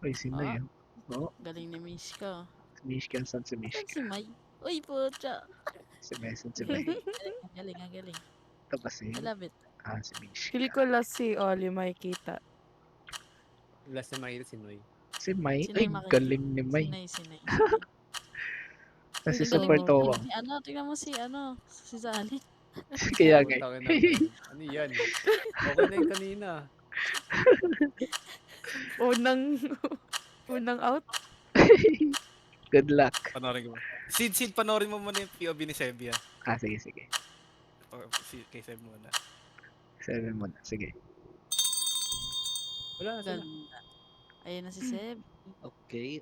Uy, sino Ah, yun? Oh, galing ni Mishka. si Mishka. Saan si Saan Mishka? si May? Uy, pucha. Si May, saan si May? Ang galing, ang galing. Ito ba si... I love it. Ah, si Mishka. Pili ko last si Oli makikita. Last na makita si Noy. Si May? Sinay Ay, makikita. galing ni May. Sinay. Kasi Ang galing super mo. towang. Si ano, tingnan mo si ano, si Zani. Kaya nga. Putang ina. Ano yan? Okay na yung kanina. Unang out. Good luck. Panoorin ko. Sid, panoorin mo muna yung POV ni Sebia. Ah, sige. Kay Seb muna. Sabi mo na. Sige. Wala na sila. Ganda. Ayun na si Seb. Okay.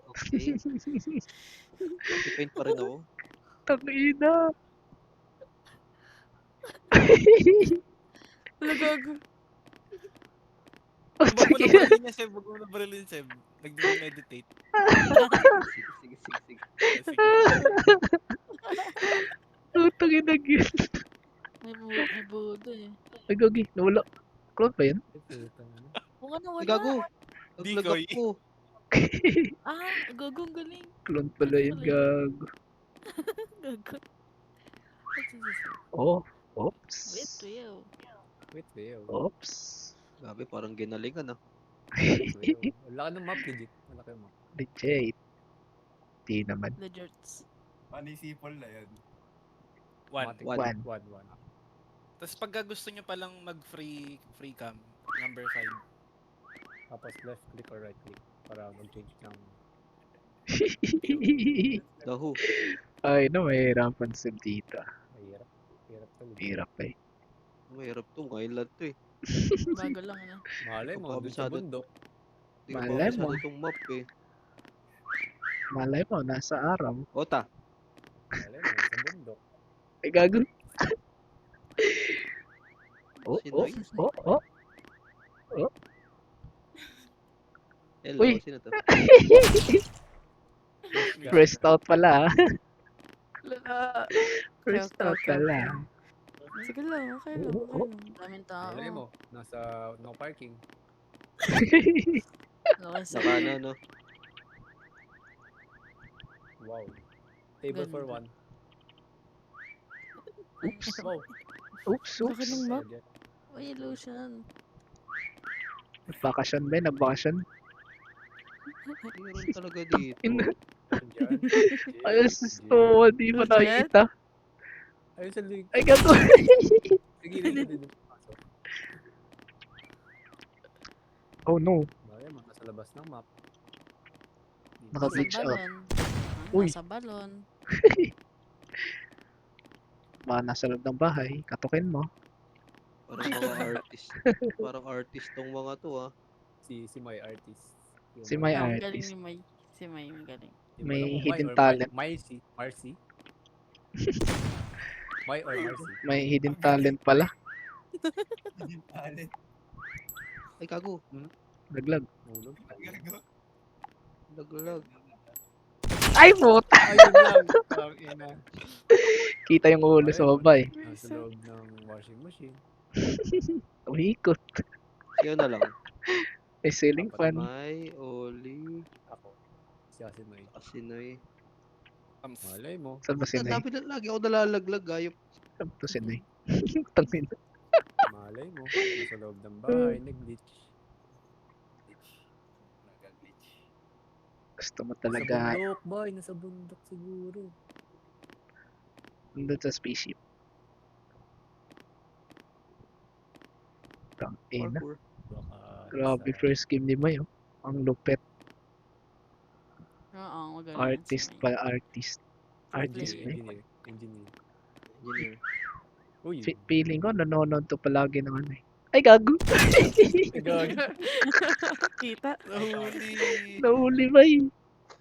Depend pa rin ako. Tangina. Lagago. Oh, Huwag mo na tangina. barilin niya, Seb. Huwag mo na barilin, Seb. Nag-meditate. Sige. Sige. Oh, tangina yun. May budo eh. Ay, gagi. Nawala. Cloud ba yan? Putang ina. Buka na wala. Gago. Decoy. Naglag ako. Gago, ang galing. Cloud pala yun, gago. Gago. Oh. Oops. Wait, Will. Wait, Leo. Oops. Grabe, parang ginalingan ah. Wala ka ng map, legit. Wala ka ng map. Legit. Di naman. The Jerts. Panisipol na yun. Matic. One. One. Tapos pagka gusto nyo palang mag-free cam, number 5. Tapos left click or right click para mag-change ng Dahu. Ay, no, mahirapan sim dito. mahirap. Hirap talaga. Hirap eh. Mahirap to. Ngayon to eh. Bago lang ano. Malay mo, dun sa Kabisado. bundok. Hindi ko Malay pa mo. kabisado itong map eh. Malay mo, nasa araw. Ota. Malay mo, sa bundok. Ay, gago. Oh. Hello, Uy. sino to? First out pala. Lala. First out pala. Sige lang, okay lang. Oh. Daming tao. Malay mo, nasa no parking. Okay, Saka ano, no? Wow. Table for Ganda. one. Wow. Oops. Laki ng map. Uy, illusion. Bakasyon ba? Nagbakasyon? Meron talaga dito. Ayos to. Di pa nakikita. Ayun sa link. Ay, gago. Sige, din. Oh no. Malay mo, nasa labas ng map. Naka-glitch out. balon. Uy. Nasa balon. Baka nasa loob ng bahay. Katukin mo. Parang mga artist. Parang artist tong mga to ah. Si my artist. Yung Si my Ang galing artist. ni May. Si May, magaling. Yung may alam mo, hidden or talent. Marcy. My or Marcy. May hidden talent pala. Hindi talent. Ay, kago. Naglag. Ulog. Gago. Naglag. Ay, puta. Ayun lang. Ang ina. Kita yung ulo sa baba eh. Nasa loob ng washing machine. Umikot. Siya na lang. May ceiling fan. May, Oli, Ako. Si Asinoy. Asinoy. Malay mo. Saan ba si Nay? Lagi ako nalalaglag. Ayop. Saan ba to si Nay? Tangin. Malay mo. Nasa loob ng bahay. Nag-glitch. Nag-glitch. Gusto mo Nasa talaga bundok, boy. Nasa bundok siguro. nandun sa spaceship. Tangina. Parkour. Baka Grabe nasa- first game ni May oh. Ang lupet. Oo, magaling. Artist si May. pala, artist. Artist Engineer. ba? Engineer. Engineer. Uy. Feeling ko nanonood to palagi ng ano eh. Ay, gago! Kita. Nahuli. Nahuli ba eh?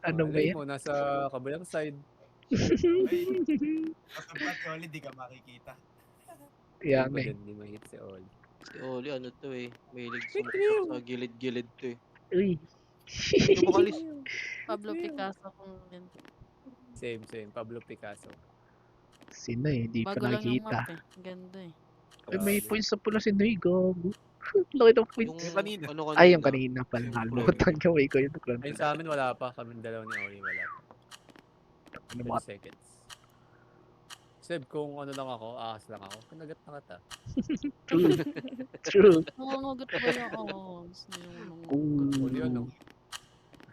Ano ba Malay yan? mo, nasa kabilang side. Kapag Oli, di ka makikita. Yan Di ba eh. din, di ma-hit si Oli. Si Oli, ano to eh. Mahilig sumaksak sa gilid-gilid to eh. Uy. Sino makalis? Pablo Picasso kung yun. Same. Pablo Picasso. Sino eh? Di pa Bago lang yung nakikita. map eh. Ganda eh. Ay, may points na pala si Noy. Gago. Laki ng Yung points. Yung kanina. ano Ay, yung kanina pala. Yung Nakalimutan ko. May ko yung clone. Ayun sa amin wala pa. Kami dalawa ni Oli wala pa. Ano 20 ba? seconds. Seb, kung ano lang ako, ahas lang ako, kinagat na kita. True. True. Nangangagat ba yung ahas? Yung Ooh. Oli ano?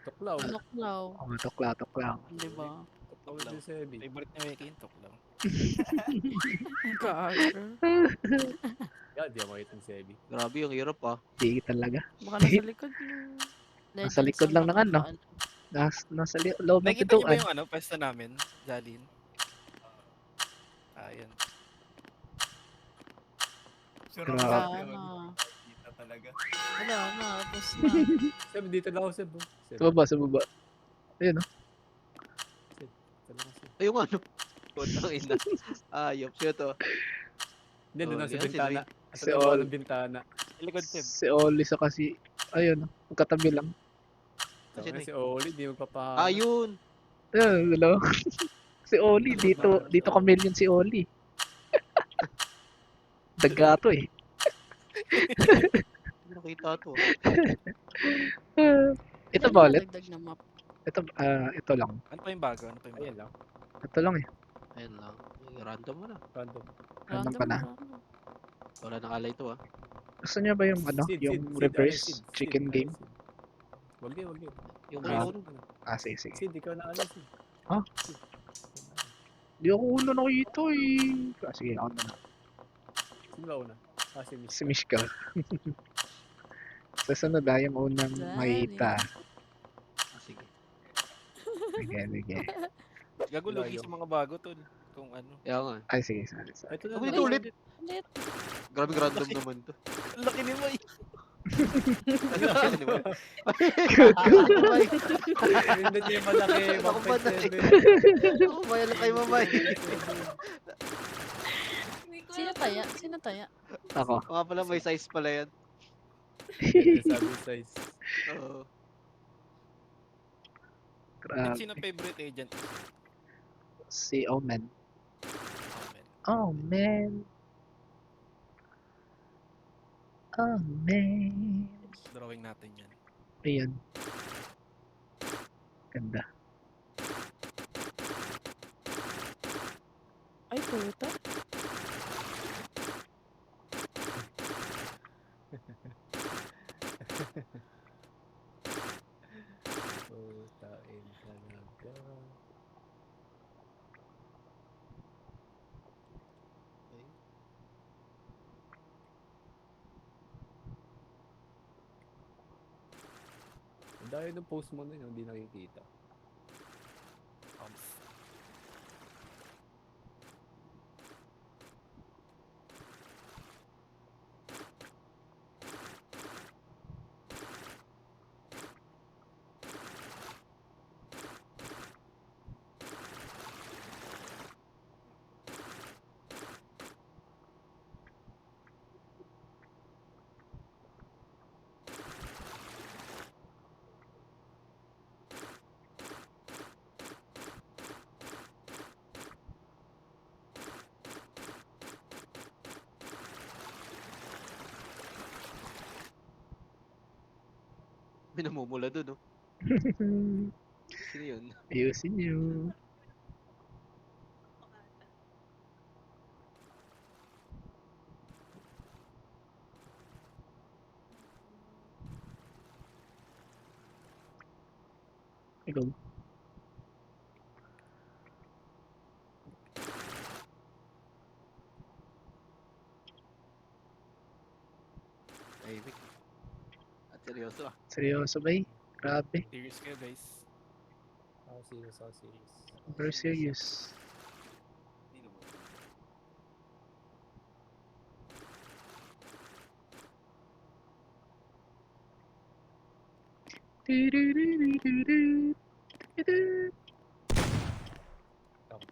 Tuklaw. Tuklaw. Oh, tukla. Di ba? Tuklaw si Sebi. Favorite ni Weki yung tuklaw. Gago. Yan, di ako makita ni Sebi. Grabe, ang hirap ah. Hindi talaga. Baka nasa likod mo. Nasa likod lang ng ano. Nasa loob ng Nakikita niyo ba pintuan. yung ano, pwesto namin? Jalin. Ayun. Sure Grabe. ako Wala yun. na. Kita talaga. Wala na. Tapos na. Seb, dito lang ako, Seb. Oh. Seb, Sa baba. Ayun, oh. dito lang ako, Seb. Ay, yung ano. Putang ina. Ayop siya to. Hindi, doon Oh, lang sa yan, si bintana. Si Sa Ol. bawah ng bintana. Ilikod Seb. Si Oli sa kasi, ayun, oh. Magkatabi lang. So, Kasi si Oli, di magpapahanap. Ayun. Ayun, hello. Si Oli, dito chameleon si Oli. Dagato eh. Hindi nakita to. Ito ba ulit? Dagdag na map. Ito lang. Ano pa yung bago? Ano pa yung Ayan bago? lang. Ito lang eh. Ayun lang. Ay, random mo na. Random. Random pa na. Wala nang alay to ah. Gusto niya ba yung ano, Seed, yung seed, reverse seed, seed, chicken seed, game? seed. Wag yun, wag yun. Yung Ah. mayroon. Sige. Seed, ikaw na ano, Seed. Ah? Seed. Di ako una nakita eh. Sige, ako na. Sino ba una? Si Miss. Si Mishka. Sa sunod yung unang makita. Sige. Sige. Gago lugi sa mga bago tol. Kung ano. Kaya nga. Ay, sige. Sorry. Ito na. Ako dito ulit. Ulit. Grabe random naman to. Ang laki ni May. Ano ba? Hindi niya malaki. Ako ba na 1.7. Ako ba yan kay mamay? Sino taya? Ako. Mga pala may size pala yan. Sabi size. Oo. Grabe. Sino favorite agent? Si Omen. Oh, man. Omen. Drawing natin yan. Ayan. Ganda. Ay, puta. Putain talaga. Okay. Dahil ng post mo na yun, hindi nakikita. May namumula dun, oh. Sino yun? Ayusin nyo. Ikaw. Tahimik. At seryoso ah. Seryoso ba eh? Grabe. Serious kayo guys. Ako serious, ako serious. Very serious. Hindi naman. Ako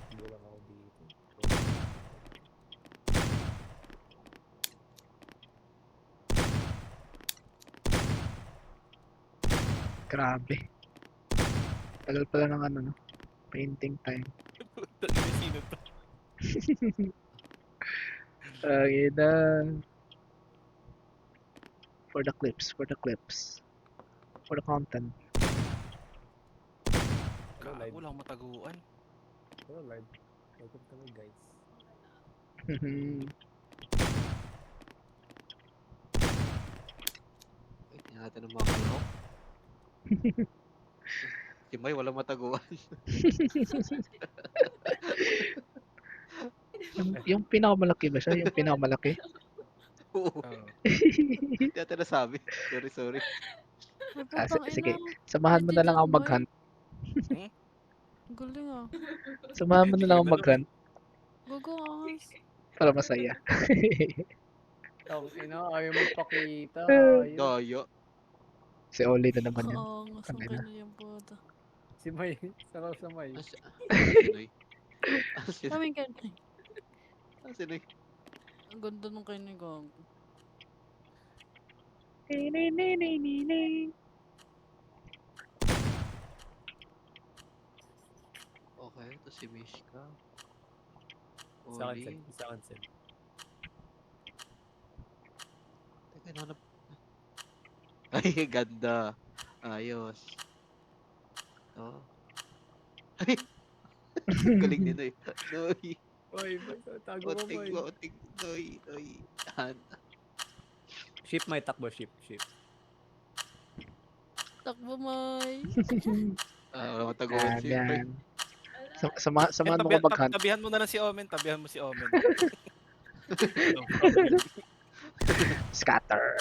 hindi lang ako dito. Grabe. Tagal pala ng ano no. Painting time. Sino to? Ay na. For the clips, for the clips. For the content. Hello, live. Wala akong mataguan. Hello, live. Welcome to my guys. Ay, tingnan natin ang mga kalahok. Si May, walang mataguan. yung pinakamalaki ba siya? Yung pinakamalaki? Oo, Oo. hindi natin nasabi. Sorry. Ay, Ah, putang sige. ina. Samahan mo na lang ako Nandiyan, mag-hunt. Galing ah. Samahan mo na lang ako mag-hunt Gago angas. para masaya. Tang ina, ayaw magpakita. Ayaw. Daya. Si Oli na naman yun. Angas ang Tangina. kanya yung puta. Si May. Saraw sa May. Sinoy. Sinoy. Kaming kanya. Sinoy. Ang ganda nung kanya gago. Okay, ito si Mishka. Isa Oli. cancel. Isa cancel. Teka, hanap. Ay, ganda. Ayos. Oh. Ay! Galing din, Noy. Noy. Oy, tago mo, May. Otig. Noy. Yan. Ship, May. Takbo, ship. Takbo May. Wala mataguan si Noy. Yan. Samahan mo ko mag-hunt. Tabihan mo na lang si Omen. Tabihan mo si Omen. Scatter.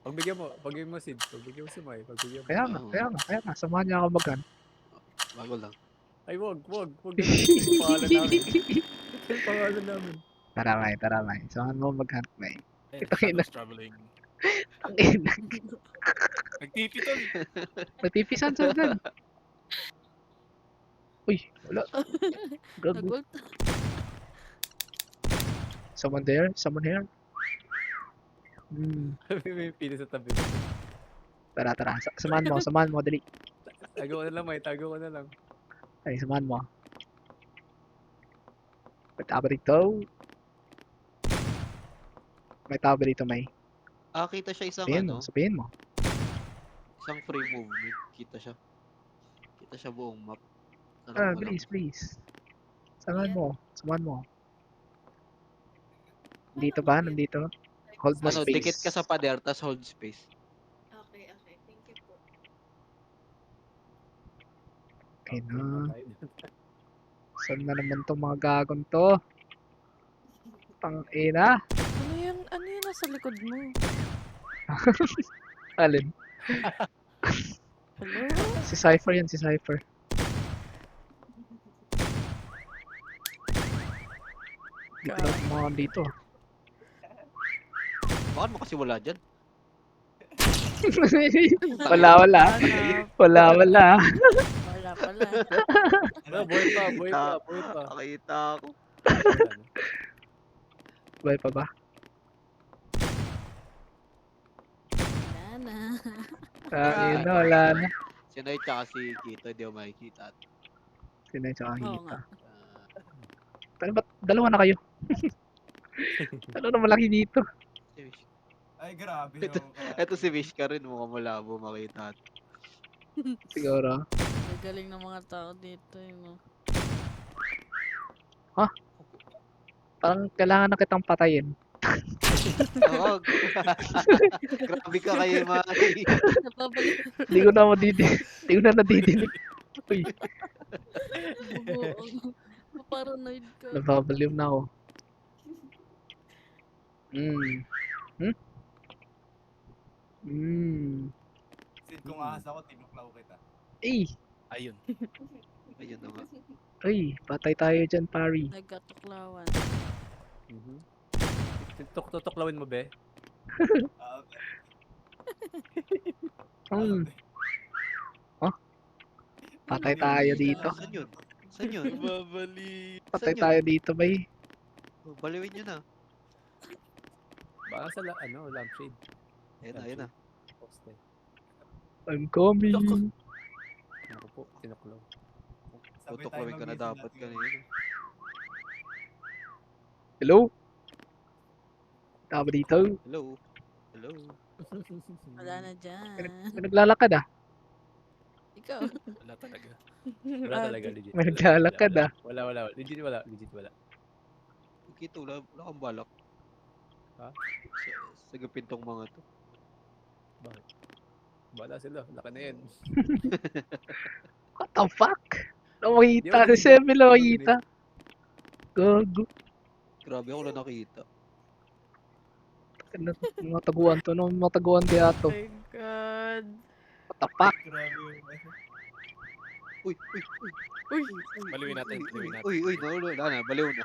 Pagbigyan mo, Sid. Pagbigyan mo si May. Pagbigyan mo. Kaya nga. Samahan niya ako mag-hunt. Bago lang. Ay, wag. Yung pangalan namin. Yung pangalan namin. Tara, May. Samahan mo mag-hunt, May. Ito Shadows traveling. Ang ina. Nagtipitol. Natipisan sa dyan. Uy, wala. Gago. Nag-ult. Someone there? Someone here? May pili sa tabi. Tara. Samahan mo, dali. Tago ko na lang, May. Tago ko na lang. Ay, samahan mo. May tao ba dito? May tao ba dito, May? Kita siya isang Sabihin mo. isang free movement. Kita siya buong map. Ano ko lang. Please. Samahan mo. Dito ba? Nandito? Hold mo space. Dikit ka sa pader, tas hold space. Okay. Thank you po. Okay na. Saan na naman tong mga gagong to? Pang-ina. Ano yun nasa likod mo? Alin? Hello? Si Cypher yan, si Cypher. Dito lang mga dito. Bakit mo kasi wala dyan? Wala. Hanap. Wala. Wala pala. Buhay pa. Nakita ako. Buhay pa ba? Wala na. Wala na. Si Noy tsaka si Kito, hindi ako makikita. Sinay tsaka Oo Hita. nga. Pero ba't dalawa na kayo? Ano na malaki dito? Si Mish. Ay, grabe Ito- yung... Eto si Mishka rin, mukhang malabo makita. Siguro. Gagaling ng mga tao dito yun. Parang kailangan na kitang patayin. Oo. Grabe ka kayo, Maki. Napabalik. Hindi ko na nadidinig. Uy, Paranoid ka. nababaliw na ako. Sid, kung ahas ako, tinuklaw kita. Ayun. Ayun na nga. Patay tayo dyan, pari. Nagkatuklawan. Tutuklawin mo, be? Ah, Patay tayo dito. Saan yun? Saan yun? Babali. Patay Saan yun? tayo dito, bay. Baliwin nyo na. Baka sa lampshade. Ayun na. Poste. I'm coming. Ako po, tinuklaw. sabay tayo Tutuklawin ka na mag-mission dapat natin. kanina. Hello? Tao ba dito? Hello? Wala na dyan. May naglalakad ah. Ikaw. Wala talaga. Wala talaga, legit. May naglalakad ah. Wala. Legit wala. Kita, wala kang balak. Ha? Sagapin tong mga to. Bakit? Bala sila. Laki na yan. What the fuck? Di Nakita. ako Si Semi narinig. nakita. Gago. Grabe ako na nakita. Ano, mga taguan to. Ano mga taguan kaya to? Oh my God. What the fuck? Grabe yung Uy! Uy! Baliwin natin, baliwin natin. Uy! Wala na. Baliw na.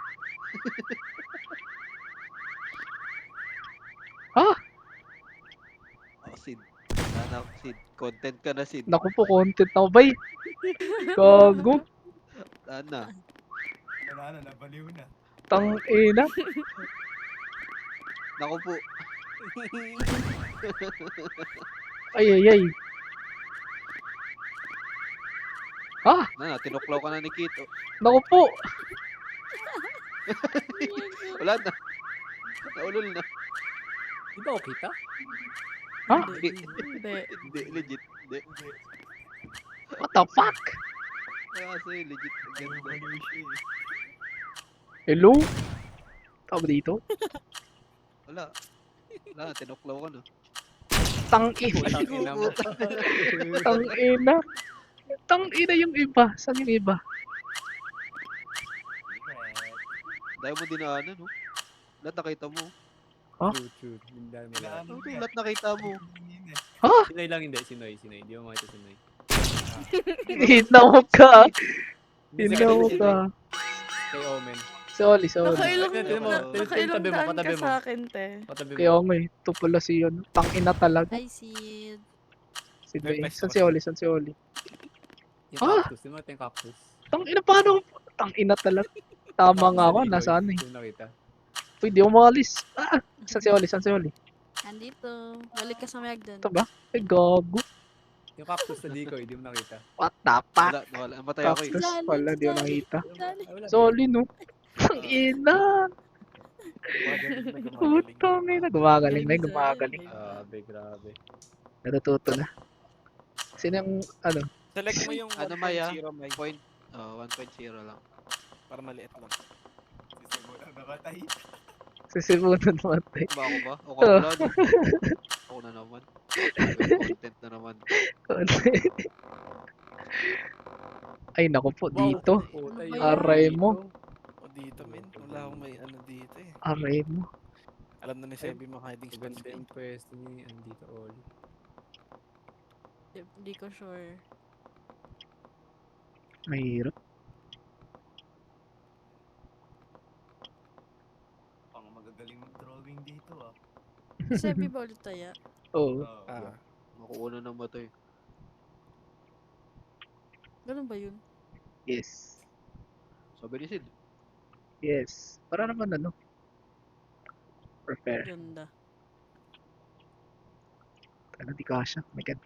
Ah! Oh, Sid. Wala na, Sid. Content ka na, Sid. Naku po, content na ba Gago. Wala na. wala na, nabaliw na. Tangina. Naku po. Ay. Ah! Tinuklaw ka na ni Kito. Naku po. Wala na. Naulol na. Di ba ako kita? Ha? Hindi. Hindi, legit. Hindi. What the fuck? Kasi legit. Pero Ganda. baliw siya eh. Hello? Tama dito? Wala. Tinuklaw ka na. Tangina. Putang ina mo. Tangina. Tangina yung iba. Saan yung iba? Dahil mo dinaanan, no? Lahat nakita mo. Ha? True. Hindi mo lang. Kailangan mo yan. Lahat nakita mo. Yun eh. Sinoy lang hindi. Sinoy. Hindi mo makita Sinoy. Hina mo ka. Hindi Hina mo si ka. Kay Omen. Sorry. Nakailang, Tingnan mo, nakailang tabi mo, daan ka katabi mo. sa akin, te. Katabi mo. Kaya nga eh. Ito pala si ano. Tangina talaga. Hi, Sid. Si May Dwayne. pesto Saan si Oli? Yung Ah! cactus. Di mo ito yung cactus. Tangina paano? Tangina talaga. Tama nga ako. Nasaan eh. Yung nakita. Pwede ako makalis. Ah! Saan si Oli? Andito. Balik ka sa Megdan. Ito ba? Ay, gago. Yung cactus na Dikoy, di mo nakita. What the fuck? Wala. Namatay ako eh. Cactus pala. Di ko nakita. Dali. Ay, wala. Sorry no. Tangina. Putang ina. Gumagaling na. Gumagaling. Grabe. Natututo na. Sino yung ano? Select mo yung Ano, Maya? 1.0, May. 1.0 lang. Para maliit lang. Sisibo lang namatay. Sisibunan namatay. Ba ako ba? O ka wala no? Ako na naman. Content na naman. Ay, naku po. Dito. Puta, Aray mo. O dito, men. Wala akong may ano dito eh. Aray mo. Alam na ni Sebi mga hiding spots Maganda ko. yung pwesto ni andito Oli. Hindi ko sure. Mahirap. Pang magagaling mag-drawing dito ah. Sebi ba ulit tayo? Oo. Ah. Makuuna na matay. Ganun ba yun? Yes. Sabi ni Sid. Yes. Para naman ano. Prepare. Ganda. Ano di kasha. Oh my god.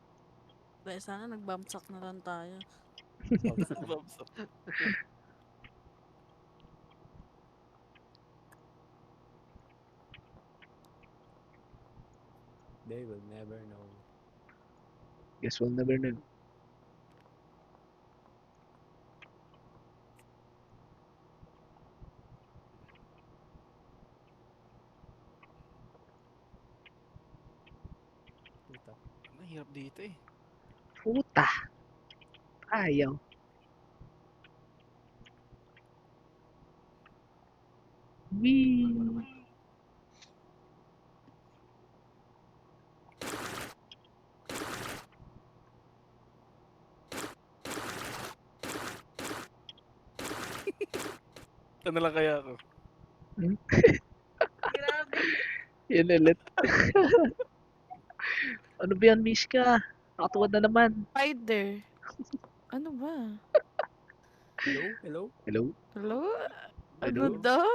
Dahil sana nag-bumpsack na lang tayo. They will never know. Guess we'll never know. Puta. Mahirap dito eh. Puta. Ayaw. Wee. Ito na lang kaya ako. Grabe. Yan ulit. Ano ba yan, Mishka? Nakatuwad na naman. Spider. Ano ba? Hello? Hello? Hello? Ano Hello? daw?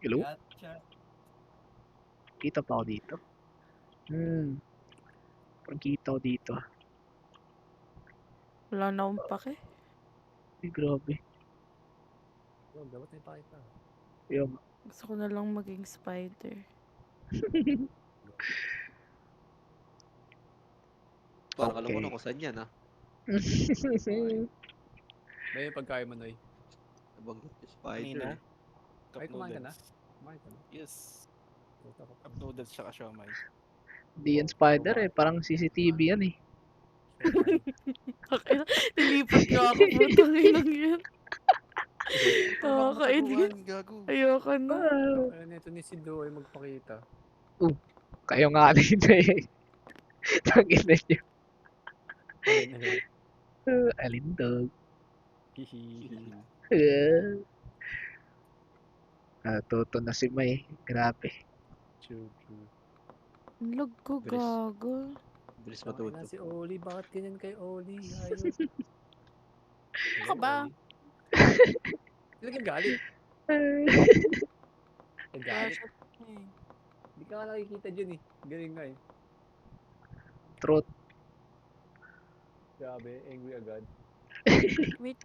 Hello? Gotcha. Kita pa ako dito. Parang kita ako dito. Wala na akong pake. Ay, grabe. Oh, dapat na ipakita. Yung, Gusto ko na lang maging spider. Parang alam ko Okay. na kung saan yan ah. May pagkain mo, Noy. Nabanggit yung Kanina. spider. Cup Ay, kumain ka na? noodles. Kumain ka na? Yes. Puta ko. Cup noodles tsaka siomay. Di yan spider eh. Parang CCTV yan eh. Kakina, nilipat ko ako. Putang inang yan. Nakakainit. Taguan, gago. Ayoko na. Ah, Ano nito ni si Do ay magpakita. kayo nga dito eh. Tangina nyo. Alindog. Hihihi. Natuto na si May. Grabe. True, true. Ang lag ko, Bilis. gago. Bilis Tangina matuto. si Oli, bakit ganyan kay Oli? Ayos. Ako ba? Talagang galit. Galit. Shit. Eh. Hindi ka nga nakikita dyan eh. Galing nga eh. Truth. Grabe, angry agad. Wait.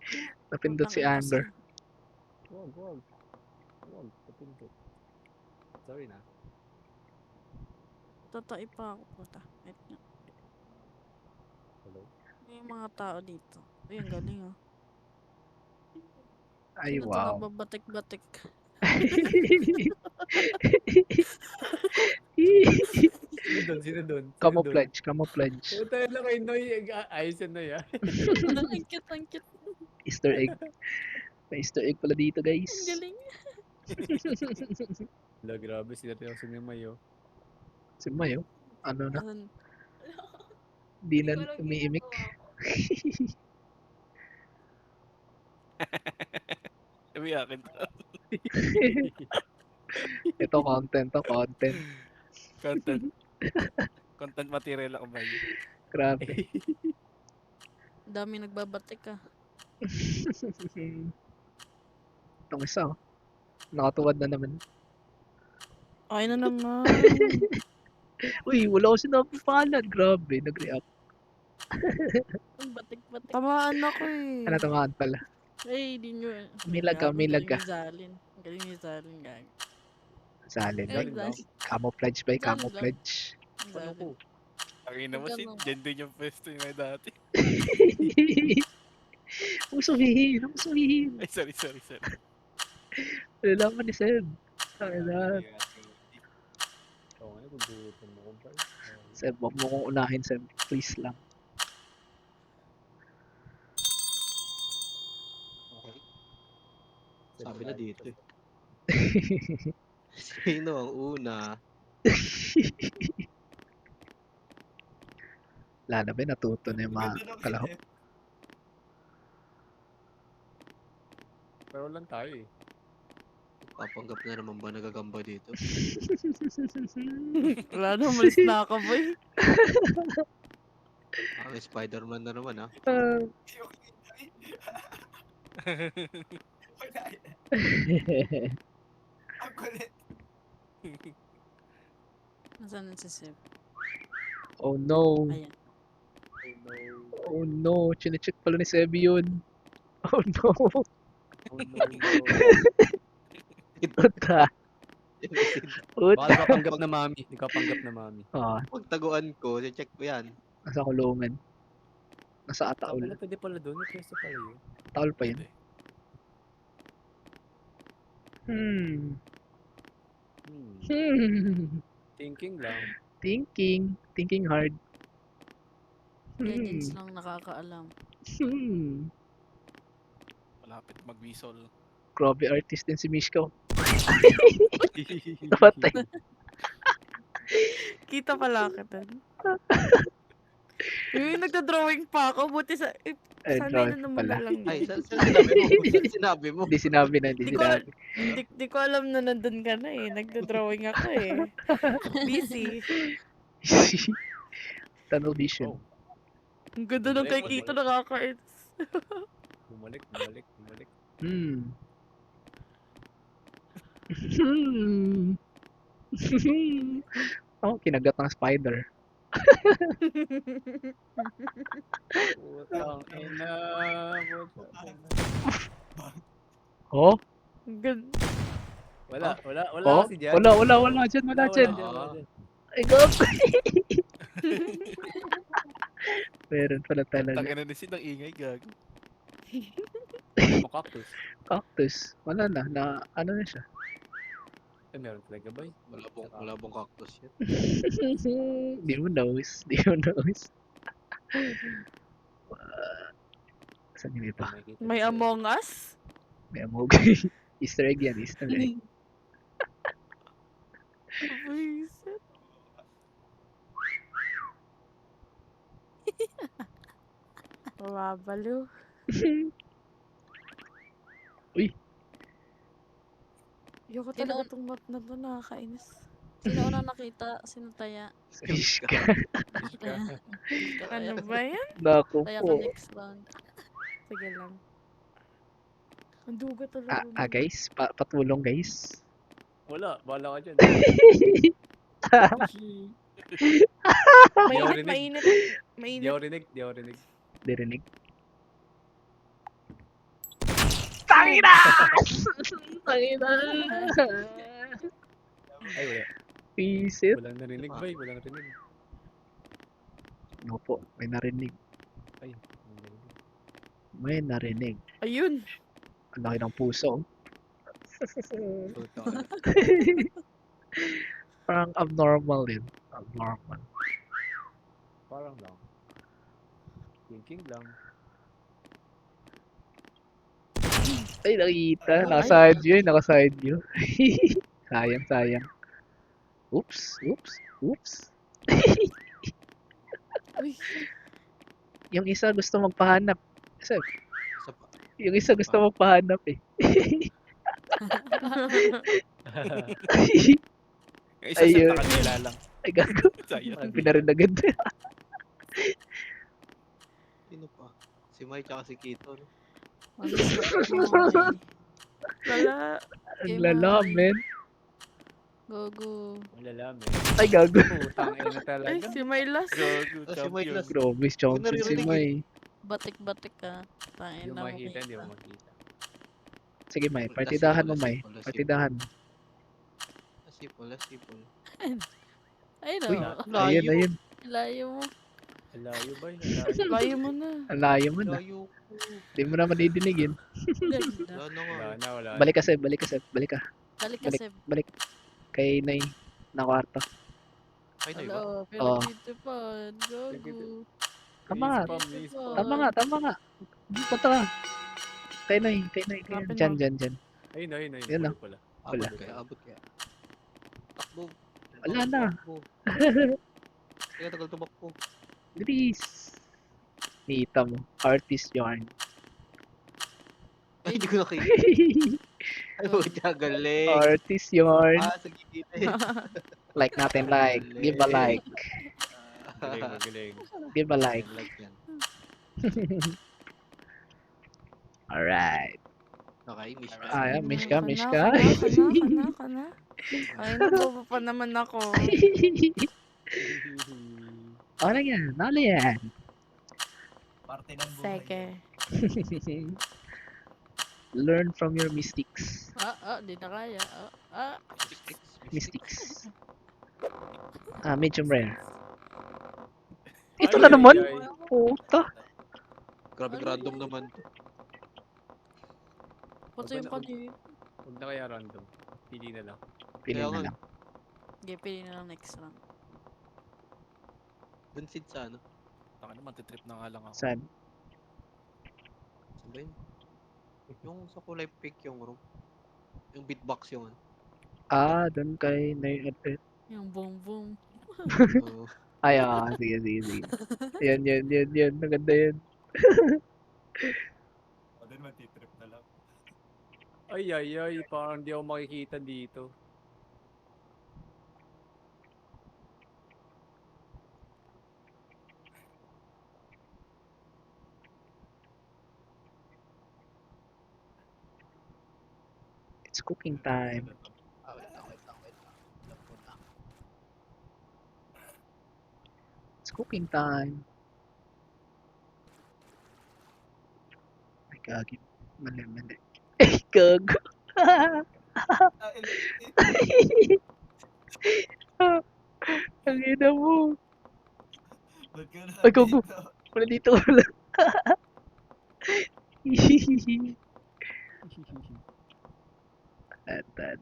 Napindot si putang ina Ander. kasi. Wag. Wag, tapindot. Sorry na. Tatay pa ako. Puta. Wait nga. Hello? May mga tao dito. Uy, ang galing oh. Ay, Sino to wow. nababatik-batik? Sino doon? Camouflage, camouflage. Puta yun lang kay Noy. Ayos yan Noy ah. Ang cute, ang cute. Easter egg. May Easter egg pala dito, Ang guys. galing. Wala, grabe. Sila tayo sa Mayo. Si Mayo. Ano na? Asan? Di na Hindi ko alam umiimik. ginagawa ko. Umiyakin to. Ito content to, content. Content. Content material ako ba yun? Grabe. Ang dami nagbabatik ah. Itong isa, oh. Nakatuwad na naman. Ay na naman. Uy, wala ko sinabi pangalan. Grabe, nag-react. Ang batik-batik. Tamaan ako eh. Ano, tamaan pala. Ay, di nyo. Umilag ka, Gago, umilag ka. Galing ni Zalin. Galing ni Zalin, gago. Salin. Ay, Galing daw. Camouflage ba? Galing Camouflage. Ang Ano ko? Zalin. Ang ina mo si Ganun. dyan din yung pwesto niya dati. Huwag sabihin, huwag sabihin. Ay, sorry. Wala naman ni Seb. Wala. Oo nga, gugutom mo ko ba? Seb, wag mo kong unahin, Seb. Please lang. Okay. Sabi na dito eh. Sino ang una? Wala na ba? Natuto na yung mga kalahok. Pero lang tayo eh. Papanggap na naman ba nagagamba dito? Wala na, malis na ako boy. Ang Spider-Man na naman ah. Ang kulit. Nasaan na si Seb? Oh no. Ayan. Oh no. Chinecheck pala ni Seb yun. Oh no. Oh no. Puta. Puta. Baka nakapanggap na mami. Nakapanggap na mami. Ah, Pagtaguan ko, check ko yan. nasa kulungan. Nasa Pala, ataol. pwede pala doon. May pwesto pala yun. Ataol pa yun. Pwede. Hmm. Thinking lang. Thinking hard. Legends lang nakakaalam. Malapit mag-whistle. Grabe artist din si Mishko. Napatay. Kita pala kita. Yung nagda-drawing pa ako, buti sa... Ay, Sana drawing na naman pala. na lang. Ay, saan sinabi mo? Saan sinabi mo? Hindi sinabi na, hindi Di ko, sinabi. di ko alam na nandun ka na eh. Nagda-drawing ako eh. Busy. Tunnel vision. Ang ganda ng kay Kito, nakakait. Bumalik. Oh, kinagat ng spider. Putang ina. Oh? Ang ganda. Wala Oh? kasi dyan. Wala dyan, wala dyan. dyan. Ay, gag. Meron pala talaga. Tangin na din ng ingay, gago. Ano mo cactus? Cactus. Wala na. Ano na siya? Eh, meron talaga ba? Wala bang cactus yan? Di mo knows. Di mo knows. Saan yun iba? May Among Us? May amog. Easter egg yan. Easter egg. Buisit. Mababalo. Uy. Ayoko talaga tong map na to, nakakainis. Sino una nakita? Sino taya? Fish ka. Ano ba yan? Naku Taya po. ka next round. Sige lang. Ang duga talaga. Guys. Patulong guys. Wala, bahala ka dyan. Mainit, rinig. mainit. Di Mainit. ako rinig, di ako rinig. Dirinig. Tangina! Tangina! Ay, wala. Pisit. Walang narinig ba? Walang narinig. No po. May narinig. Ay, walang narinig. May narinig. Ayun. Ang laki ng puso. Parang abnormal din. Abnormal. Parang lang. Thinking lang. Ay, nakita. Ay. Naka-side view. Naka-side view. Sayang, sayang. Oops. Oops. Oops. Uy. Yung isa gusto magpahanap. Kasi, Isa pa. yung isa gusto magpahanap eh. Yung isa Ayun. sa kanila lang. Ay, gago. Sayang. Pinarin agad. Sino pa? Si Mai tsaka si Kito. No? Wala. Ang Okay, lala, bye. men. Go. Wala lang Ay, gago. Putang ina Ay, talaga. si Mylas. Gago, Si Mai champion. last. Grabe, champion si naririnig May. Batik-batik ka. Hindi Tain mo na makikita, hindi mo makikita. Sige, May. Last Partidahan mo, simple, May. last simple. Partidahan mo. Sipol. Ay Uy, no. ayun, ayun. Layo mo. Alayo ba? Alayo. Layo mo na. Ang layo mo na. Layo ko. Hindi mo na madidinig yun. Ganda. Wala na nga. Wala na, wala na. Balik ka, Seb. Balik ka, Seb. Balik ka. Balik ka, Seb. Balik. Kay Nay. Na kwarto. Ay, na iba. Hello, Oo. pinag-titipan. Gago. Tama nga. Please, Tama nga, tama nga. Punta ka. Kay Nay. Kay Nay. Hanapin Dyan, mo. dyan, dyan. Ayun, ayun, ayun. Yun na. Pala. Wala. Abot kaya. Takbo. Wala na. Takbo. Kaya tagal tumakbo. Bilis. Nita mo. Artist yarn. Ay, hindi ko nakita. Ay, puta, galing. Artist yarn. Sa gilid. Like natin like. Give a like. Magaling, magaling. Give a like. Like yan. Alright. Okay, miss ka. Ah, miss ka, miss ka. Kana. Ay, nabobo pa naman ako. Ano yan? Ano yan? Parte ng buhay. Seke. Learn from your mistakes. Di na kaya. Mistakes. Medium rare. Ay, Ito na ay, naman? ay. Puta. Grabe random naman to. Pati yung kanina. Huwag na kaya random. Pili na lang. Pili Kaya na nga. lang. Okay, pili na lang next round. Dun seed sa ano? Taka naman, titrip na nga lang ako. Saan? Saan ba yun? Yung sa kulay pink yung room. Yung beatbox yung ano. Doon kay Nay Edwin. Yung boom boom. Oo. Ay, sige, sige, sige. Yan. Maganda yan. O din matitrip na lang. Ay, parang di ako makikita dito. It's cooking time. Wait lang. Alam ko na. It's cooking time. Ay, gagi. Mali. Ay, gago. Ang ina mo. Ba't ka na Ay, gogo. dito? Wala dito, wala. Eta.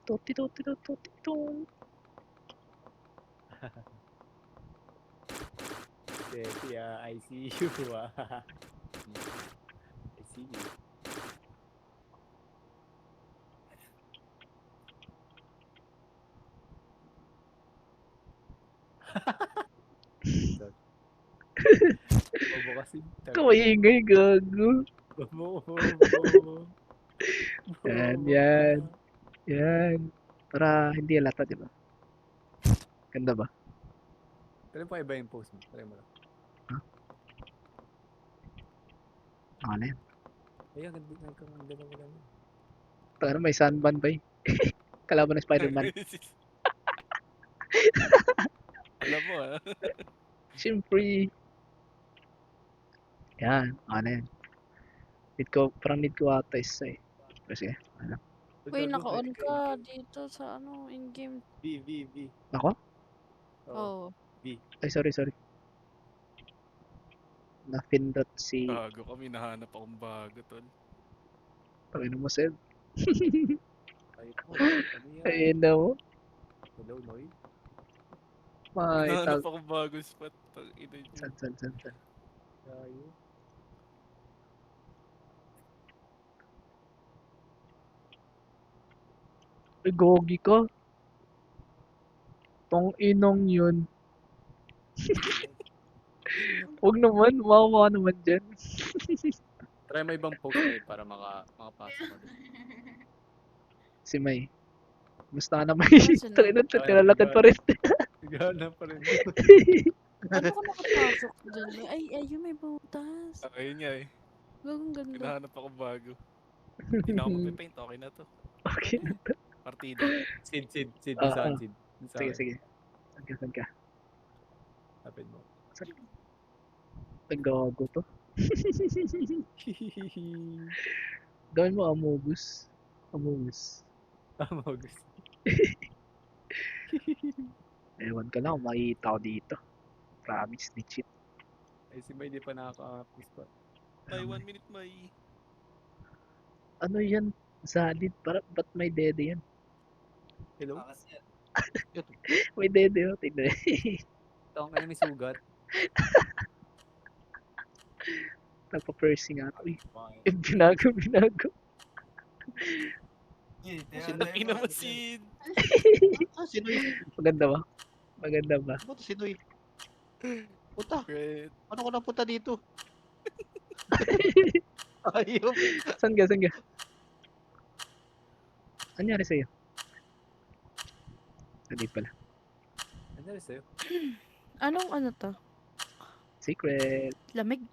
Toti. Daddy, I see you. I see you. Bobo kasi. Kumaingay, gago. Bobo. Yan. Yan. Para hindi halata, di ba? Ganda ba? Try mo iba yung post mo. Try mo lang. Ano yan? Ay, ang ganda mo lang. Ano, may sunban ba eh? Kalaban ng Spider-Man. Alam mo ah. Siyempre. Yan. Ano yan? Parang need ko ata isa eh. Pero sige. Ano? Uy, naka-on ka dito sa ano, in-game. V. Ako? Oh. Ay, sorry. Na-pindot si... Bago kami, nahanap akong bago, tol. Pangino mo, Seb. Ay, po. Ano yan? Ayun na mo. Hello, Noy? Nahanap akong bagong spot. Ina nyo. San. Tayo. Ay, gogi ka. Tong inong yun. Huwag naman, mawawa naman dyan. Try mo ibang post na para makapasok mo din. Si May. Basta na May. Sino? Takinan, tinalakad pa rin. Gana pa rin. Ano ko nakapasok dyan? Ay, yun may butas. Ayun nga eh. Gagong ganda. Hinahanap akong bago. Hindi na ako magpipaint. Okay na to. Okay na to. Partida. Sid. Ah, Saan, ah. Sid? Sige. Saan ka? Tapin mo. Nagago to. Gawin mo Amogus. Tama, gusto. Ewan ka lang, makikita ko dito. Promise, ni cheat. Ay, si May di pa nakaka-post pa. May 1 minute, may. Ano yan? Zalid? Ba't may dede yan? Hello? Takas yan. May dede oh, tignan. Ito ang may sugat. Nagpa-piercing ako. Uy, Fine. binago. Ina mo si... Sinoy. Maganda ba? Ano to Sinoy? Puta. Great. Ano ko napunta dito? Ayop. Saan ka? Ano nangyari sa'yo? Hindi pala. Ano rin sa'yo? Anong ano to? Secret. Lamig?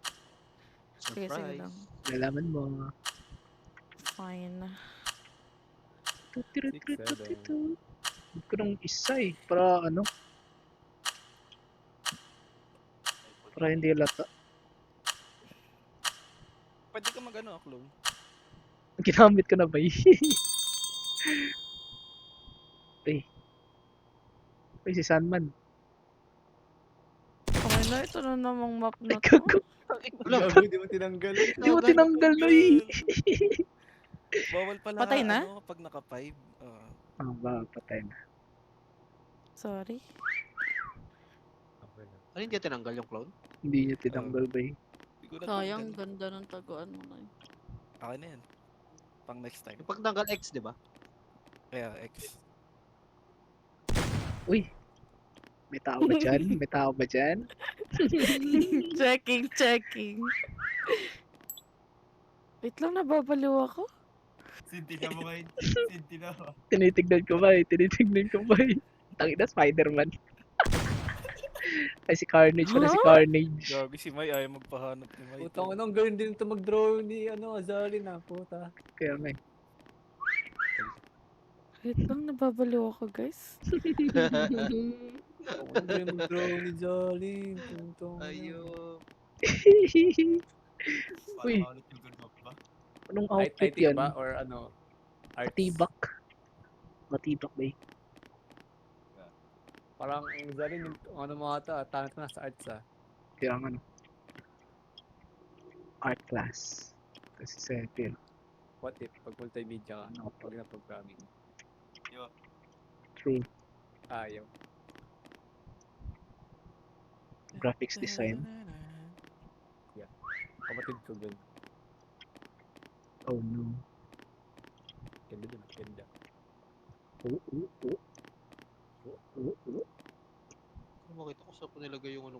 Sige lang. Lalaman mo. Fine. Huwag ko nung isa eh. Para ano? Para hindi lata. Pwede ka mag-ano, clone. Ginamit ko na ba eh? Uy, si Sandman. Okay na, ito na namang map na Ay, to. gago. Gago, di mo tinanggal. Hindi mo tinanggal na eh. Bawal pala Patay na? ano kapag naka-5. Ah, ba, patay na. Sorry. Okay lang. Ano hindi tinanggal yung clown? Hindi niya tinanggal ba eh. Hindi ko na Sayang, tanggal. ganda ng taguan mo na yun. Okay na yan. Pang next time. Yung pag tanggal X, di ba? Kaya X. Uy. May tao ba dyan? Checking. Wait lang, nababaliw ako. Sintina mo ngayon. Sintina mo. Tinitignan ko ba eh. Tangina, Spider-Man. Ay, si Carnage pala, si Huh? Carnage. Gago si May, ayaw magpahanap ni May. Puta ko nang gawin din ito mag-draw ni Azali na. Puta. Kaya nga eh. Wait lang, nababaliw ako, guys. Ako nang gawin mag-draw ni Azali. Tuntong. Ayop. Uy. Parang ulit yung good luck ba? Anong Light outfit lighting yan? ba? Or ano? Arts? Tibak. Matibak ba eh? Parang ang zarin yung ano mga ito, talent ko na sa arts ah. Kaya ang ano. Art class. Kasi sa film. What if, pag multimedia ka, Ano pag na-programming, True. ayaw. Graphics design. Kapatid ko dun. Oh no. Ganda dun, ganda. Oh. Makita ko saan ko nilagay yung ano.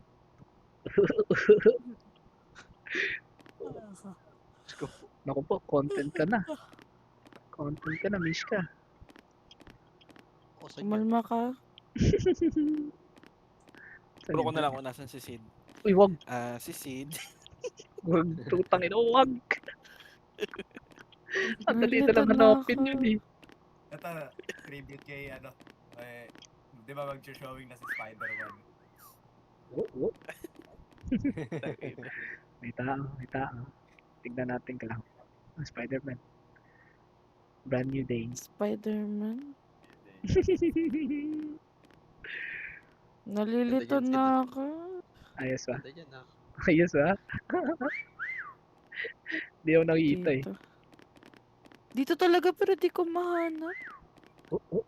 Naku po, content ka na. Content ka na, miss ka. O saan yan? Kumalma ka. Puro ko na lang kung nasan si Sid. Uy, wag. Si Sid. Wag. Tutangin. Oh, wag. Ang dali na Nalito lang na hanapin ako. yun eh. Ito, tribute kay ano. Di ba mag-showing na si Spider-Man? Oh. May tao. Tignan natin ka lang. Spider-Man. Brand new day. Spider-Man. Nalilito Ganda yan, na ako. Ayos ba? Ganda yan, ah. Ayos ba? Di ako nakikita eh. Dito. Dito talaga pero di ko mahanap. Oh.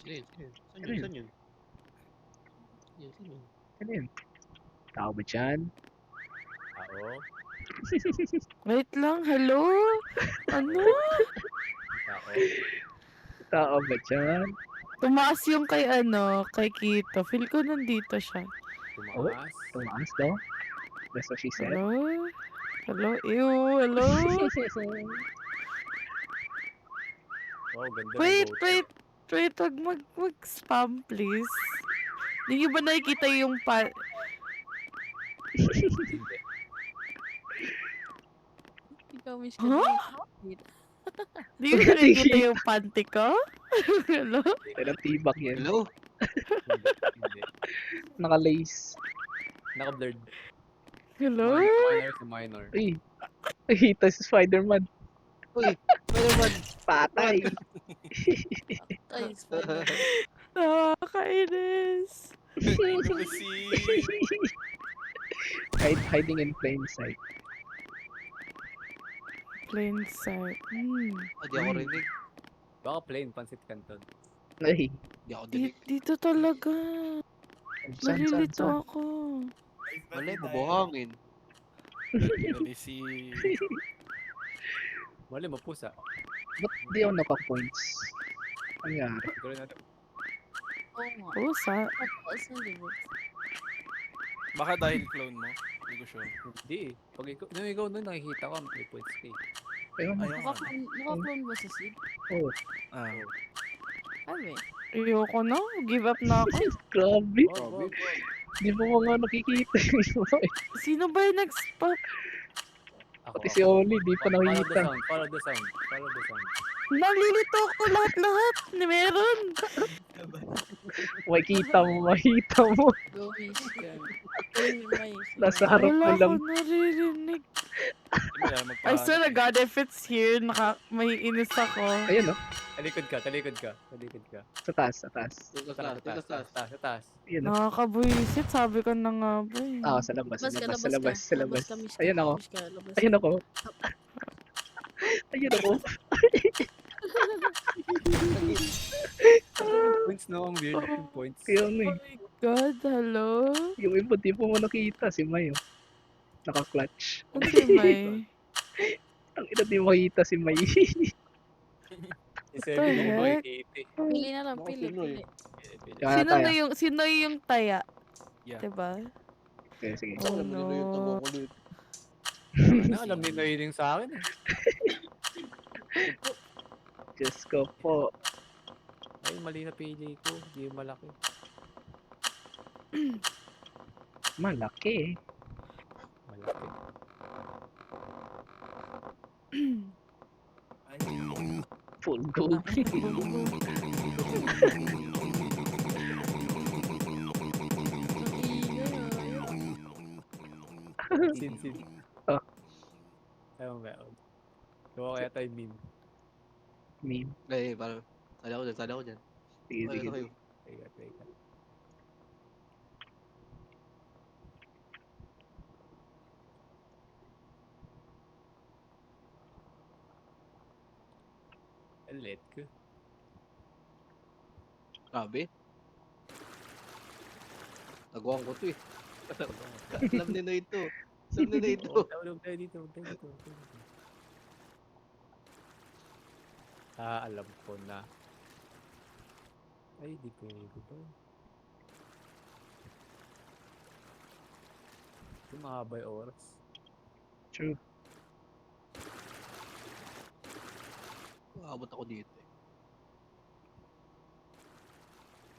Sino yun? Saan Ano yun? yun? Saan yun? Saan yun? Ano yun? Tao ba dyan? Tao, Wait lang, hello? Ano? tao. Tao ba dyan? Tumaas yung kay kay Kito. Feel ko nandito siya. Tumaas. Tumaas daw? That's what she said. Hello? Hello? Ew, hello? Oh, ganda ng Wait, boat. wait. Wag mag-spam, please. Hindi niyo ba nakikita yung Hindi. Ikaw, Miss Huh? Hindi niyo ba nakikita yung panty ko? Hello? Pero tibak yan. Hello? Hindi. Naka-lace. Naka-blurred. Hello? Minor to minor. Uy. Nakita si Spider-Man. Uy! Spider-Man! Patay. Ay, Spider. Nakakainis. Hiding in plain sight. Plain sight. Di ako rinig. Baka plain, pansit canton. Ay. Di ako dinig. Dito talaga. Saan? Nalilito ako. Mali, mabuhangin. Dali si... Mali, mapusa. Ba't di ako naka-points? Ano nangyari? Gawin natin. Oo nga. Pusa. Tapos na, di ba? Baka dahil clone mo. Hindi ko sure. Hindi eh. Pag ikaw, nung ikaw nun, nakikita ko, may points ka eh. Ayun. Ayun nga. Naka-clone ba si Sid? Oh, Ay, may. Ayoko na. Give up na ako. grabe. Wag. Di mo nga nakikita yung iba eh. Sino ba yung nag-spam? Ako, Pati si Oli, di pa Follow the nakikita. sound, follow the sound, follow the sound. Nalilito ako lahat. Meron. Makikita mo. Go, Miss Cam. Ay, may. Nasa harap mo Wala lang. ako naririnig. Hindi I swear to God, if it's here, may inis ako. Ayun oh. Talikod ka. Sa taas. Sa taas. Ayun oh. Nakakabuisit. Sabi ko na nga ba eh. Sa labas. Labas Sa labas. ka, Miss Cam. Ayun ako. Miss Cam, labas ka. Ayun ako. Ayun ako. Points no, ang weird yung points. Kaya ano eh. God, hello? Yung iba di po mo nakita. Si May oh. Naka-clutch. Ano si May? Ang ina di mo makita si May. Isa the yung heck? makikita. Pili na lang, Ako, pili. Pinoy. Kaya tayo. Sino yung taya? Yeah. Diba? Okay, sige. Oh Alam mo nila yung tama no. ko ulit. Alam ni Noy sa akin eh. Diyos ko po. Ay, mali na pili ko. Hindi yung malaki. Malaki eh. Malaki. Full gold. Sin. Ah. Ewan ba yun? Gawa kaya tayo meme. Meme. Eh, parang Sali ako dyan. Sige, Ay, sige. ano kayo? Teka. Let ko. Grabe. Taguan ko to eh. Alam ni Noy ito. Alam ni Noy ito. Huwag tayo dito. Alam ko na. Ay, di pwede to. Yung mahaba yung oras. True. Abot ako dito eh.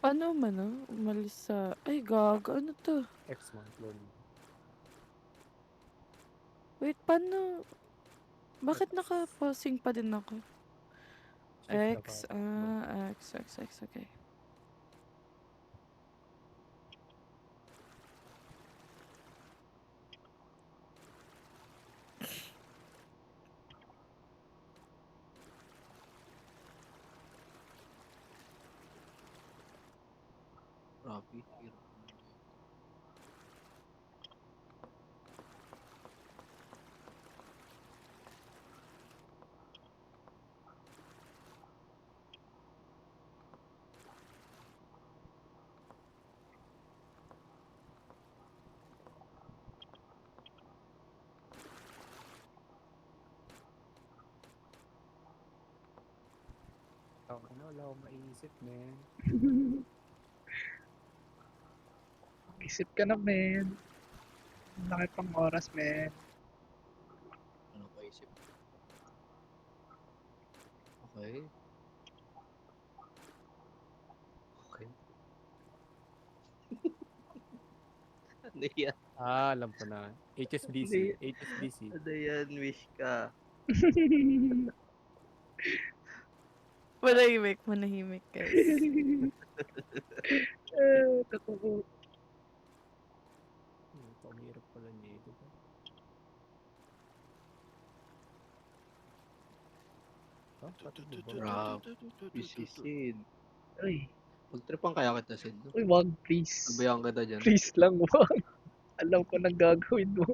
Paano man umalis sa... Ay, gago. Ano to? X-month loan. Wait, paano? Bakit naka-pausing pa din ako? X, okay. Grabe. Wala akong maisip, man. Isip ka na, men. Laki pang oras, men. Ano pa isip? Okay. Ano yan? Alam ko na. HSBC. HSBC. Ano yan? Wish ka. Manahimik, guys. Totoo. Pamihirap pala nito. Rap. Bisisid. Uy, Magtripan kaya kita, Sid. uy, wag, please. Sabayan kita dyan. Please lang, wag. Alam ko nang gagawin mo.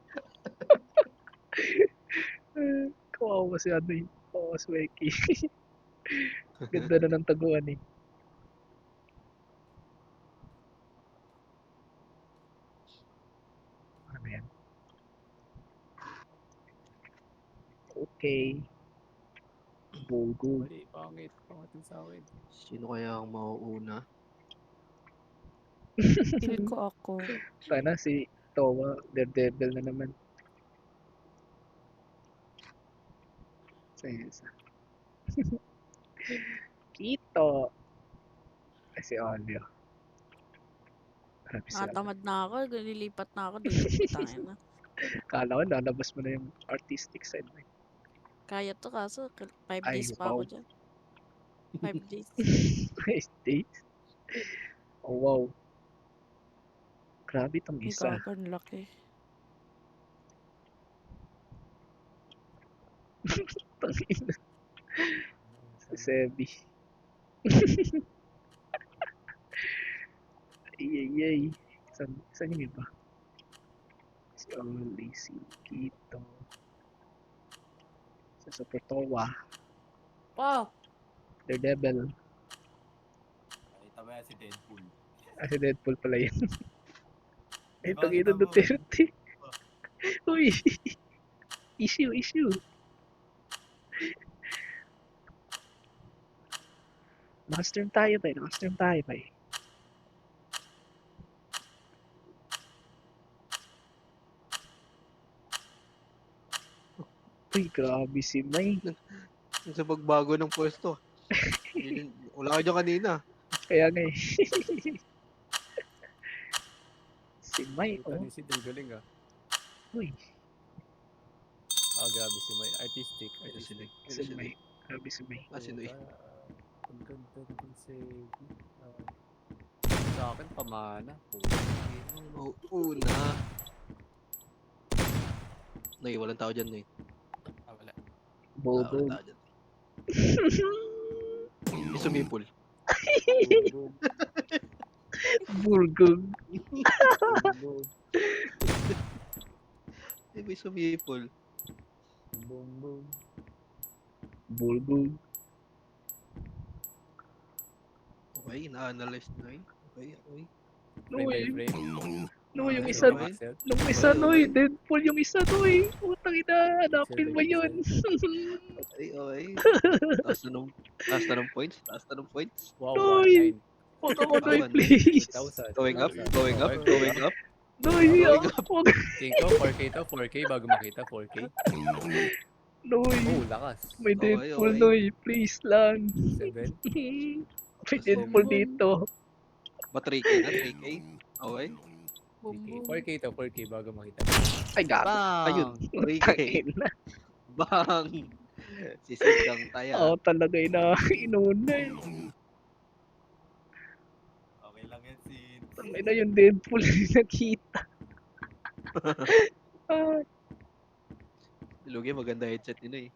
Kawawa si ano eh. Kawawa si Weki. Ganda na ng taguan eh. Ano yan? Okay. Bogo. Mali, pangit. Pangatin sa akin. Sino kaya ang mauuna? Feel ko ako. Sana si Towa, Daredevil na naman. Sa'yo isa. Kito. Ay, si Olio. Grabe sila. Natamad na ako. Nililipat na ako dito. Tangin na. Kala ko lalabas mo na yung artistic side mo. Kaya to kaso 5 Ay, days pa ako wow. dyan. 5 days. 5 days. Oh, wow. Grabe tong Ay, isa. gago, ang laki. Tangina. Si Sebi. Ay. Saan yung iba? Si Oli, si Kito. Si Super Towa. Wow! Daredevil. Nakita mo yan si Deadpool. Si Deadpool pala yun. Ay, Diba, Tangina kita mo? Duterte. Uy! Issue. Naka-stream tayo ba? Uy, grabe si May. Yung sa pagbago ng pwesto. Wala ka dyan kanina. Kaya nga eh. Si May, Ito oh. ni Sid, ang galing ah. Uy, Grabe si May. Artistic. si May. Grabe si May. Ah, sino eh? Ang ganda rin si sa akin, pamana. Una. Nay, walang tao dyan, Nay. Wala. Bobo. Walang tao dyan. May sumipol. Boom, Bulgog. boom, May sumipol. boom, boom. Bulgog. Okay, na-analyze na yun. Okay. Frame by Noy. frame. No, yung Okay, isa, okay. Axel. nung isa, Okay, Noy. okay. Deadpool yung isa, Noy. Putang ina, hanapin mo Seven, yun. Okay. Taas na ng points. Wow, Noy. 1-9. Huwag ako, Noy, One, please. 2,000. Going up. Noy, Going huwag. King ko, 4K to, 4K bago makita, 4K. Noy. Oh, lakas. May Okay, Deadpool, okay. Noy. Please lang. 7. May Deadpool dito. Ba 3K na? 3K? Okay. Boom, 3K. boom. 4K to, 4K bago makita. Ay, gago. Ayun. 3K. Tangin na. Bang! Sisidang tayo. Ako talaga inuna eh. Okay lang yan, Sid. Tangin na yung Deadpool yung nakita. Ah, Lugi, maganda headset nila eh.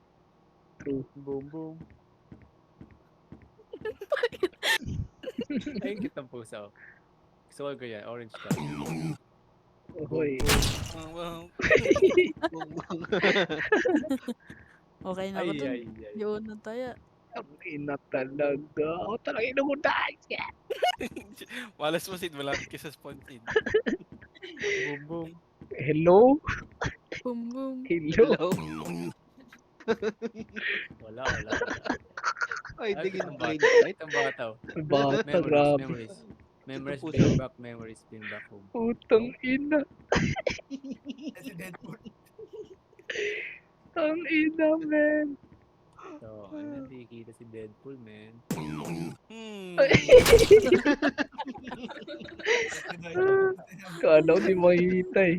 true. Boom, boom. Ay, ang cute ng pusa. Oh. Gusto ko ganyan, orange ka. Hoy. Wow. Okay na Ay, ako dun. ay, ay. Yun na tayo. Ang ina talaga. Ako talaga inuna. Walas mo, Sid. Malapit ka sa spawn, Sid. Boom, boom. Hello? Boom, boom. Hello? Hello? Wala. Ay, Ay, digin ang brain bata. right? Ang bata. Oh. Bata, grabe. Memories, Puso. bring back memories, bring back home. Putang ina. Si Deadpool. Ang ina, man. So, ano, hindi kita si Deadpool, man. Kala ko di makita eh.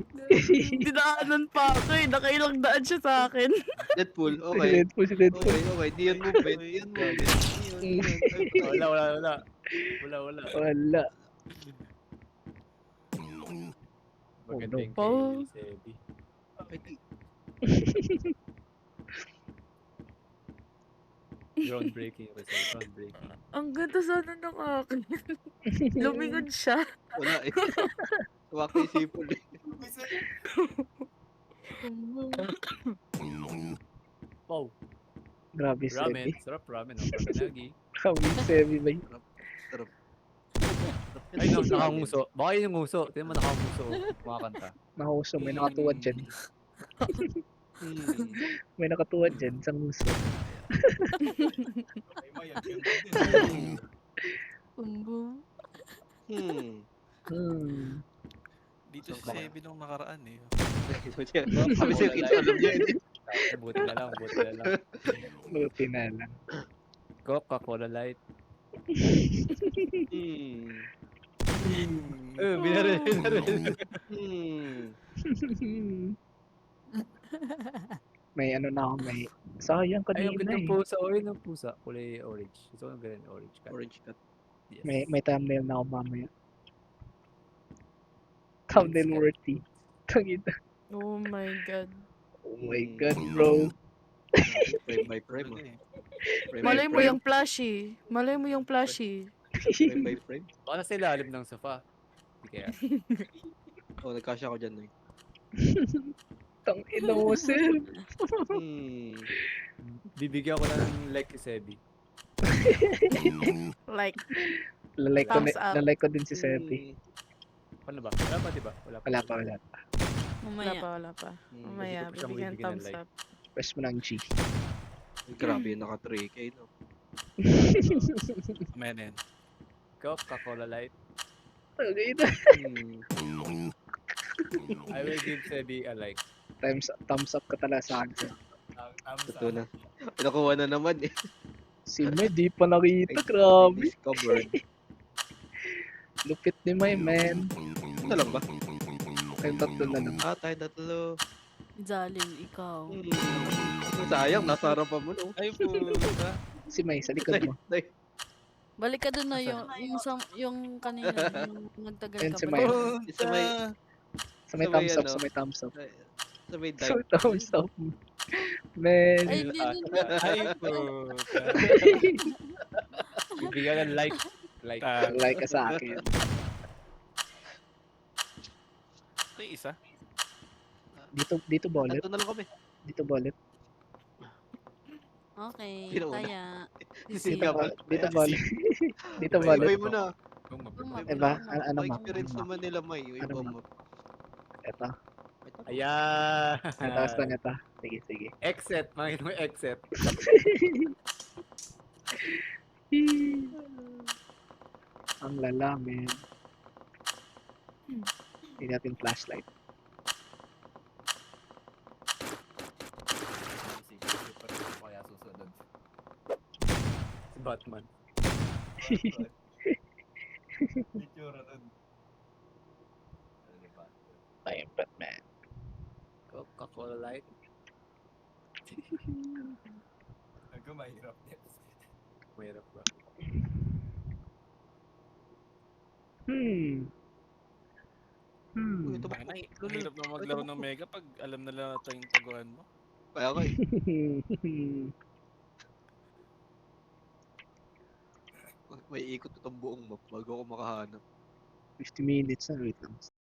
Dinaanan pa ako eh. Nakailang daan siya sa akin. Deadpool, Si okay. Deadpool, si Deadpool. Okay. Diyan movement. Wala. Wala. Maganda yung Oh. kay Sebi. Groundbreaking yung result, groundbreaking. Ang ganda sana ng akin. Lumingon siya. Wala eh. Wala kay sipol eh. Boom, boom. Wow, Grabe, ramen. Sebi. Sarap ramen, oh. Ramen-agi. Grabe, Sebi ba yun? Ay, nakanguso. Baka yun yung nguso. Tingnan mo nakanguso. Mga kanta. Nahuso, may nakatuwad dyan. May nakatuwad dyan sa nguso. Okay mo, yan. Yan. Boom, boom. Dito si Sebi nung nakaraan eh. Sabi siya, kita alam niya eh. Buti na lang. Buti na lang. Coca-Cola Light. Hmm. Binaril. May ano na ako, may... Sayang Ay, yung kanina ganda ng eh. pusa. Oy, ng pusa. Kulay orange. Gusto ko ng ganun, orange ka. Orange cut. Yes. May thumbnail na ako mamaya. Thumbnail worthy. Tangina. Oh my God. Oh my god, bro. Frame by frame. Ano eh. Frame by Malay mo frame. yung plushie. Malay mo yung plushie. Frame by frame. Baka nasa ilalim ng sofa. Hindi kaya. Oh, nagkasya ako dyan eh. Tangina mo, sir. Bibigyan ko na ng like si Sebi. Like, Lalike Thumbs up. ko din si Sebi. Paano ba? Wala pa, diba? Wala pa. wala Mamaya. pa. Hmm. Mamaya, Hindi ko pa siya bibigyan mabibigyan ng thumbs like. up. Press mo ng G. Grabe, naka 3K no. Menen. Coca-Cola Light. Tangina. I will give Sebi a like. Thumbs up ka talaga sa akin, sir. Totoo na. Nakuha na naman eh. Si May, di pa nakita. Grabe. Discovered. Lupit ni May, man. Ito lang ba? Kayong tatlo na lang. Tayo tatlo. Jalil, ikaw. Sayang, nasa harapan mo no. Ay, puta. Si May, sa likod mo. Balik ka dun na yung kanina, yung nagtagal Ayun, ka si pa. Maya. Isa may, Sa may Sa may thumbs up, ano. sa may thumbs up. Sa may So, dive. thumbs up. Man. Ay, hindi, hindi. Ay, puta. Bibigyan ng like. Like. Like ka sa akin. Ito yung isa. Dito bullet. Nandun na lang kami. Dito bullet. Okay, Sino una? kaya. Sige, Dito, Bal. dito bullet. Dito Ibay bullet. mo na. Yung map. Yung map, Diba? yung map. Ano May map? experience Ano map? naman nila may. Yung Ano iba map? mo. Ito. Ayan. Basta nito. Sige, sige. Exit. Makita mo yung exit. Ang lala, man. Hindi natin flashlight. Sige, super ko kaya susunod. Si Batman. Itsura nun. Ano diba? I am Batman. Coca-Cola Light. Nagko mahirap yan. Mahirap ba? Hmm. Uy, ito ba? Ay, mahirap na maglaro ng Mega pag alam na lang ito yung taguan mo. Kaya ko eh. May ikot itong buong map bago ako makahanap. 50 minutes na. Wait lang.